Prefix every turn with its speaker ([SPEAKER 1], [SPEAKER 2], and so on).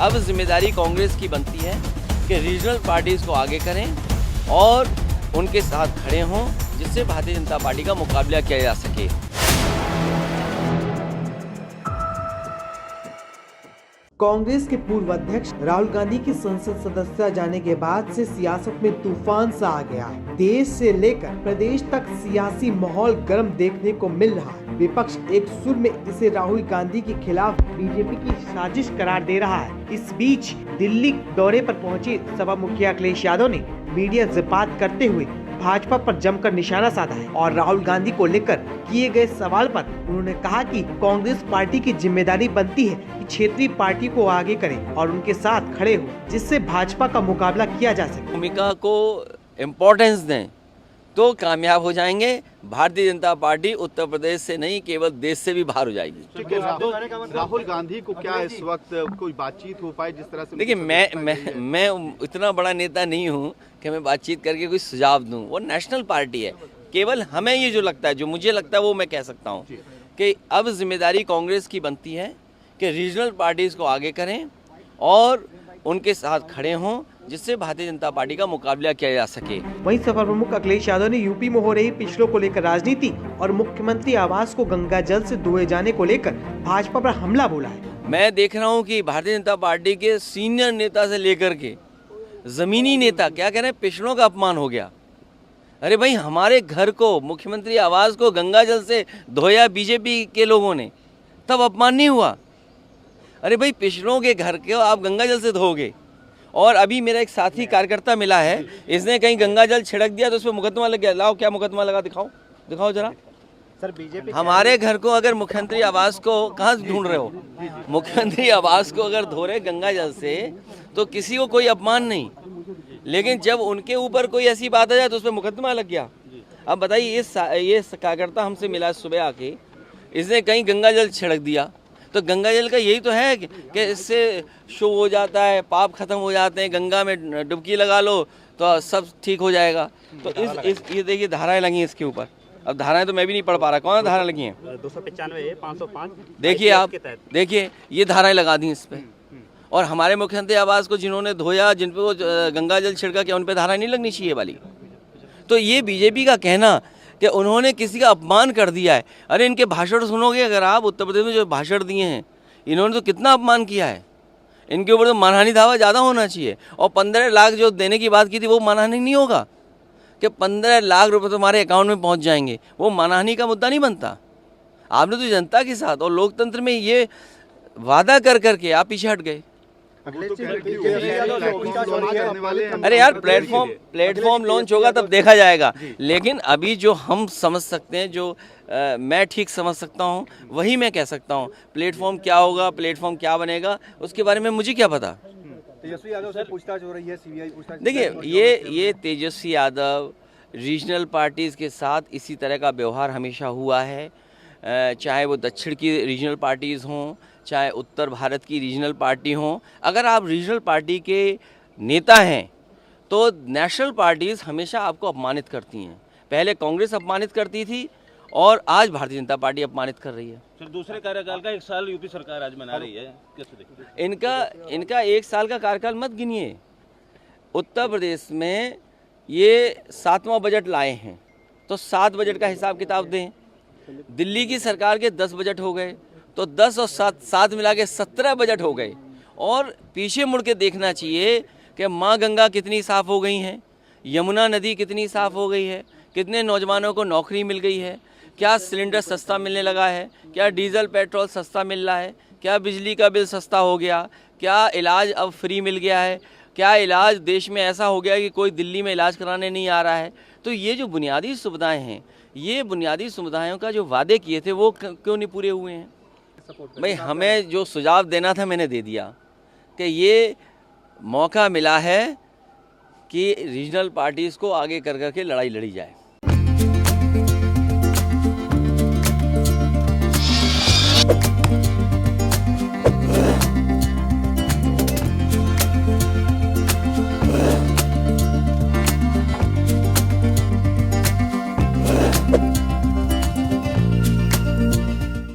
[SPEAKER 1] अब जिम्मेदारी कांग्रेस की बनती है कि रीजनल पार्टीज को आगे करें और उनके साथ खड़े हों, जिससे भारतीय जनता पार्टी का मुकाबला किया जा सके।
[SPEAKER 2] कांग्रेस के पूर्व अध्यक्ष राहुल गांधी की संसद सदस्यता जाने के बाद से सियासत में तूफान सा आ गया है। देश से लेकर प्रदेश तक सियासी माहौल गर्म देखने को मिल रहा है। विपक्ष एक सुर में इसे राहुल गांधी के खिलाफ बीजेपी की साजिश करार दे रहा है। इस बीच दिल्ली दौरे पर पहुंचे सपा मुखिया अखिलेश यादव ने मीडिया से बात करते हुए भाजपा पर जमकर निशाना साधा है और राहुल गांधी को लेकर किए गए सवाल पर उन्होंने कहा कि कांग्रेस पार्टी की जिम्मेदारी बनती है कि क्षेत्रीय पार्टी को आगे करे और उनके साथ खड़े हो, जिससे भाजपा का मुकाबला किया जा सके।
[SPEAKER 1] भूमिका को इम्पोर्टेंस दें तो कामयाब हो जाएंगे। भारतीय जनता पार्टी उत्तर प्रदेश से नहीं, केवल देश से भी बाहर हो जाएगी।
[SPEAKER 3] ठीक है, राहुल गांधी को क्या इस वक्त कोई बातचीत हो पाए जिस तरह से?
[SPEAKER 1] देखिए, मैं इतना बड़ा नेता नहीं हूँ कि मैं बातचीत करके कोई सुझाव दूँ। वो नेशनल पार्टी है। केवल हमें ये जो लगता है, जो मुझे लगता है, वो मैं कह सकता हूँ कि अब जिम्मेदारी कांग्रेस की बनती है कि रीजनल पार्टीज को आगे करें और उनके साथ खड़े हों, जिससे भारतीय जनता पार्टी का मुकाबला किया जा सके।
[SPEAKER 2] वहीं सपा प्रमुख अखिलेश यादव ने यूपी में हो रही पिछड़ों को लेकर राजनीति और मुख्यमंत्री आवास को गंगा जल से धोए जाने को लेकर भाजपा पर हमला बोला है।
[SPEAKER 1] मैं देख रहा हूं कि भारतीय जनता पार्टी के सीनियर नेता से लेकर के जमीनी नेता क्या कह रहे हैं, पिछड़ों का अपमान हो गया। अरे भाई, हमारे घर को, मुख्यमंत्री आवास को गंगा जल से धोया बीजेपी के लोगों ने, तब अपमान नहीं हुआ? अरे भाई, पिछड़ों के घर को आप गंगा जल से धोगे। और अभी मेरा एक साथी कार्यकर्ता मिला है, इसने कहीं गंगा जल छिड़क दिया तो उस पर मुकदमा लग गया। लाओ, क्या मुकदमा लगा, दिखाओ जरा।
[SPEAKER 4] सर, बीजेपी
[SPEAKER 1] हमारे घर को अगर मुख्यमंत्री आवास को कहाँ ढूंढ रहे हो? मुख्यमंत्री आवास को अगर धो रहे गंगा जल से तो किसी को कोई अपमान नहीं, लेकिन जब उनके ऊपर कोई ऐसी बात आ जाए तो उस पर मुकदमा लग गया। अब बताइए, ये कार्यकर्ता हमसे मिला सुबह आके, इसने कहीं गंगा जल छिड़क दिया, तो गंगा जल का यही तो है कि इससे शुभ हो जाता है, पाप खत्म हो जाते हैं, गंगा में डुबकी लगा लो तो सब ठीक हो जाएगा। तो ये देखिए, धाराएं लगी इसके ऊपर। अब धाराएं तो मैं भी नहीं पढ़ पा रहा, कौन धारा लगी हैं?
[SPEAKER 4] 295 505।
[SPEAKER 1] देखिए आप, देखिए ये धाराएं लगा दी इस पे। और हमारे मुख्यमंत्री आवास को जिन्होंने धोया, जिन पे वो गंगा जल छिड़का, क्या उन पे धारा नहीं लगनी चाहिए वाली? तो ये बीजेपी का कहना कि उन्होंने किसी का अपमान कर दिया है। अरे, इनके भाषण सुनोगे अगर आप, उत्तर प्रदेश में जो भाषण दिए हैं इन्होंने, तो कितना अपमान किया है। इनके ऊपर तो मानहानि दावा ज़्यादा होना चाहिए। और 15 लाख जो देने की बात की थी, वो मानहानि नहीं होगा कि 15 लाख रुपए तुम्हारे अकाउंट में पहुंच जाएंगे। वो मानहानि का मुद्दा नहीं बनता। आपने तो जनता के साथ और लोकतंत्र में ये वादा कर करके आप पीछे हट गए। अरे यार, प्लेटफॉर्म लॉन्च होगा तब देखा जाएगा। लेकिन अभी जो हम समझ सकते हैं, जो मैं ठीक समझ सकता हूँ, वही मैं कह सकता हूँ। प्लेटफॉर्म क्या होगा, प्लेटफॉर्म क्या बनेगा, उसके बारे में मुझे क्या पता।
[SPEAKER 4] तेजस्वी यादव से पूछताछ हो रही है, सीबीआई पूछताछ।
[SPEAKER 1] देखिए, ये तेजस्वी यादव, रीजनल पार्टीज़ के साथ इसी तरह का व्यवहार हमेशा हुआ है। चाहे वो दक्षिण की रीजनल पार्टीज़ हों, चाहे उत्तर भारत की रीजनल पार्टी हों। अगर आप रीजनल पार्टी के नेता हैं तो नेशनल पार्टीज़ हमेशा आपको अपमानित करती हैं। पहले कांग्रेस अपमानित करती थी और आज भारतीय जनता पार्टी अपमानित कर रही है।
[SPEAKER 5] सर, दूसरे कार्यकाल का 1 साल यूपी सरकार आज मना रही है, कैसे देखते हैं?
[SPEAKER 1] इनका 1 साल का कार्यकाल मत गिनिए। उत्तर प्रदेश में ये 7वां बजट लाए हैं, तो 7 बजट का हिसाब किताब दें। दिल्ली की सरकार के 10 बजट हो गए, तो 10 और 7 मिला के 17 बजट हो गए। और पीछे मुड़ के देखना चाहिए कि माँ गंगा कितनी साफ़ हो गई हैं, यमुना नदी कितनी साफ़ हो गई है, कितने नौजवानों को नौकरी मिल गई है, क्या सिलेंडर सस्ता मिलने लगा है, क्या डीजल पेट्रोल सस्ता मिल रहा है, क्या बिजली का बिल सस्ता हो गया, क्या इलाज अब फ्री मिल गया है, क्या इलाज देश में ऐसा हो गया कि कोई दिल्ली में इलाज कराने नहीं आ रहा है। तो ये जो बुनियादी सुविधाएँ हैं, ये बुनियादी सुविधाओं का जो वादे किए थे वो क्यों नहीं पूरे हुए हैं? भाई, हमें जो सुझाव देना था मैंने दे दिया कि ये मौका मिला है कि रीजनल पार्टीज़ को आगे कर करके लड़ाई लड़ी जाए।